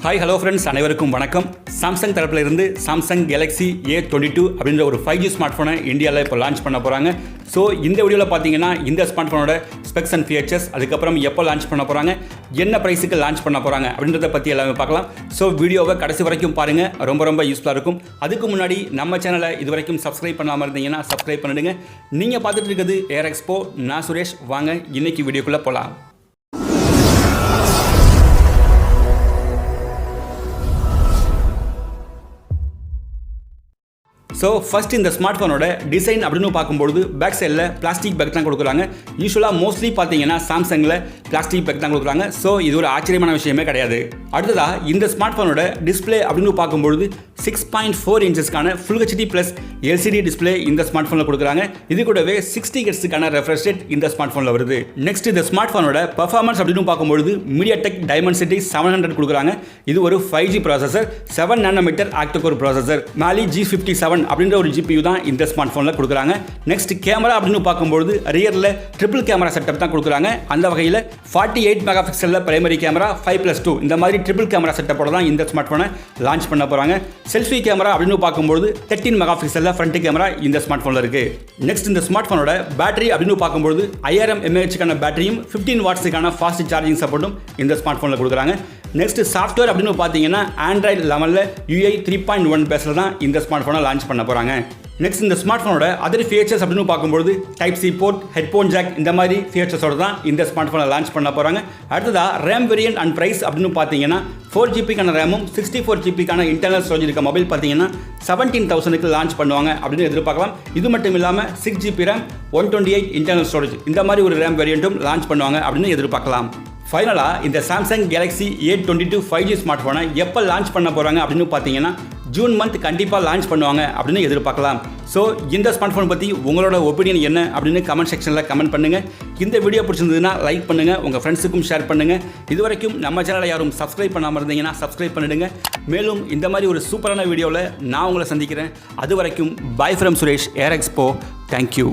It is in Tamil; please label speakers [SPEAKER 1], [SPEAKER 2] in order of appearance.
[SPEAKER 1] ஹாய் ஹலோ ஃப்ரெண்ட்ஸ், அனைவருக்கும் வணக்கம். சாம்சங் தரப்பில் இருந்து சாம்சங் கேலக்ஸி A22 அப்படின்ற ஒரு 5G ஸ்மார்ட் ஃபோனை இந்தியாவில் இப்போ லான்ச் பண்ண போகிறாங்க. ஸோ இந்த வீடியோவில் பார்த்தீங்கன்னா இந்த ஸ்மார்ட் ஃபோனோட ஸ்பெக்ஸ் அண்ட் ஃபீச்சர்ஸ், அதுக்கப்புறம் எப்போ லான்ச் பண்ண போகிறாங்க, என்ன ப்ரைஸுக்கு லான்ச் பண்ண போகிறாங்க அப்படின்றத பற்றி எல்லாமே பார்க்கலாம். ஸோ வீடியோவை கடைசி வரைக்கும் பாருங்கள், ரொம்ப யூஸ்ஃபுல்லாக இருக்கும். அதுக்கு முன்னாடி நம்ம சேனலை இது வரைக்கும் சப்ஸ்கிரைப் பண்ணாமல் இருந்தீங்கன்னா சப்ஸ்கிரைப் பண்ணிடுங்க. நீங்கள் பார்த்துட்டு இருக்கிறது ஏர் எக்ஸ்போ. நான் சுரேஷ். வாங்க இன்னைக்கு வீடியோக்குள்ளே போகலாம். ஸோ ஃபஸ்ட் இந்த ஸ்மார்ட் ஃபோனோட டிசைன் அப்படின்னு பார்க்கும்போது பேக் சைடில் பிளாஸ்டிக் பேக் தான் கொடுக்குறாங்க. யூஸ்வலாக மோஸ்ட்லி பார்த்தீங்கன்னா சாம்சங்கில் பிளாஸ்டிக் பேக் தான் கொடுக்குறாங்க. ஸோ இது ஒரு ஆச்சரியமான விஷயமே கிடையாது. அடுத்ததாக இந்த ஸ்மார்ட் ஃபோனோட டிஸ்பிளே அப்படின்னு பார்க்கும்பொழுது 6.4 இன்ச்சஸ்க்கான full HD plus LCD display இந்த ஸ்மார்ட் ஃபோனில் கொடுக்குறாங்க. இது கூடவே 60 ஹெர்ட்ஸுக்கான ரெஃப்ரெஷ் ரேட் இந்த ஸ்மார்ட் ஃபோனில் வருது. நெக்ஸ்ட் இந்த ஸ்மார்ட் ஃபோனோட பர்ஃபார்மன்ஸ் அப்படின்னு பார்க்கும்பொழுது MediaTek Dimensity 700 கொடுக்குறாங்க. இது ஒரு 5G processor, 7 nanometer octa core processor, Mali G57 அப்படின்ற ஒரு GPU தான் இந்த ஸ்மார்ட் ஃபோனில் கொடுக்குறாங்க. நெக்ஸ்ட் கேமரா அப்படின்னு பார்க்கும்போது ரியரில் ட்ரிபிள் கேமரா செட்டப் தான் கொடுக்குறாங்க. அந்த வகையில் 48 மெகா பிக்சலில் பிரைமரி கேமரா, 5+2 இந்த மாதிரி ட்ரிபிள் கேமரா செட்டப்போட தான் இந்த ஸ்மார்ட் ஃபோனை லான்ச் பண்ண போகிறாங்க. செல்ஃபி கேமரா அப்படின்னு பார்க்கும்போது 13 மெகா பிக்சலில் ஃப்ரண்ட் கேமரா இந்த ஸ்மார்ட் ஃபோனில் இருக்குது. நெக்ஸ்ட் இந்த ஸ்மார்ட் ஃபோனோட பேட்டரி அப்படின்னு பார்க்கும்போது 5000 mAh பேட்டரியும் 15 வாட்ஸுக்கான ஃபாஸ்ட் சார்ஜிங் சப்போர்ட்டும் இந்த ஸ்மார்ட் ஃபோனில் கொடுக்குறாங்க. நெக்ஸ்ட் சாஃப்ட்வேர் அப்படின்னு பார்த்தீங்கன்னா Android 11 UI 3.1 பேஸில் தான் இந்த ஸ்மார்ட் ஃபோனை லான்ச் பண்ண போகிறாங்க. நெக்ஸ்ட் இந்த ஸ்மார்ட் ஃபோனோட அதர் ஃபீச்சர்ஸ் அப்படின்னு பார்க்கும்போது type C port, headphone jack இந்த மாதிரி ஃபீச்சர்ஸோட தான் இந்த ஸ்மார்ட் ஃபோனை லான்ச் பண்ண போகிறாங்க. அடுத்ததாக ரேம் வேரியன்ட் அண்ட் ப்ரைஸ் அப்படின்னு பார்த்தீங்கன்னா 4GB ரேமும் 64GB இன்டர்னல் ஸ்டோரேஜ் இருக்க மொபைல் பார்த்தீங்கன்னா 17,000க்கு லான்ச் பண்ணுவாங்க அப்படின்னு எதிர்பார்க்கலாம். இது மட்டும் இல்லாமல் 6GB ரேம், 128 இன்டர்னல் ஸ்டோரேஜ் இந்த மாதிரி ஒரு ரேம் வேரியண்ட்டும் லான்ச் பண்ணுவாங்க அப்படின்னு எதிர்பார்க்கலாம். ஃபைனலாக இந்த Samsung Galaxy A22 5G smart ஃபோனை எப்போ லான்ச் பண்ண போகிறாங்க அப்படின்னு பார்த்தீங்கன்னா ஜூன் மந்த் கண்டிப்பாக லான்ச் பண்ணுவாங்க அப்படின்னு எதிர்பார்க்கலாம். ஸோ இந்த ஸ்மார்ட் ஃபோன் பற்றி உங்களோட ஒப்பீனியன் என்ன அப்படின்னு கமெண்ட் செக்ஷனில் கமெண்ட் பண்ணுங்கள். இந்த வீடியோ பிடிச்சிருந்ததுன்னா லைக் பண்ணுங்கள், உங்கள் ஃப்ரெண்ட்ஸுக்கும் ஷேர் பண்ணுங்கள். இது வரைக்கும் நம்ம சேனலை யாரும் சப்ஸ்கிரைப் பண்ணாமல் இருந்தீங்கன்னா சப்ஸ்கிரைப் பண்ணிடுங்க. மேலும் இந்த மாதிரி ஒரு சூப்பரான வீடியோவில் நான் உங்களை சந்திக்கிறேன். அது வரைக்கும் bye from Suresh, air expo. Thank you.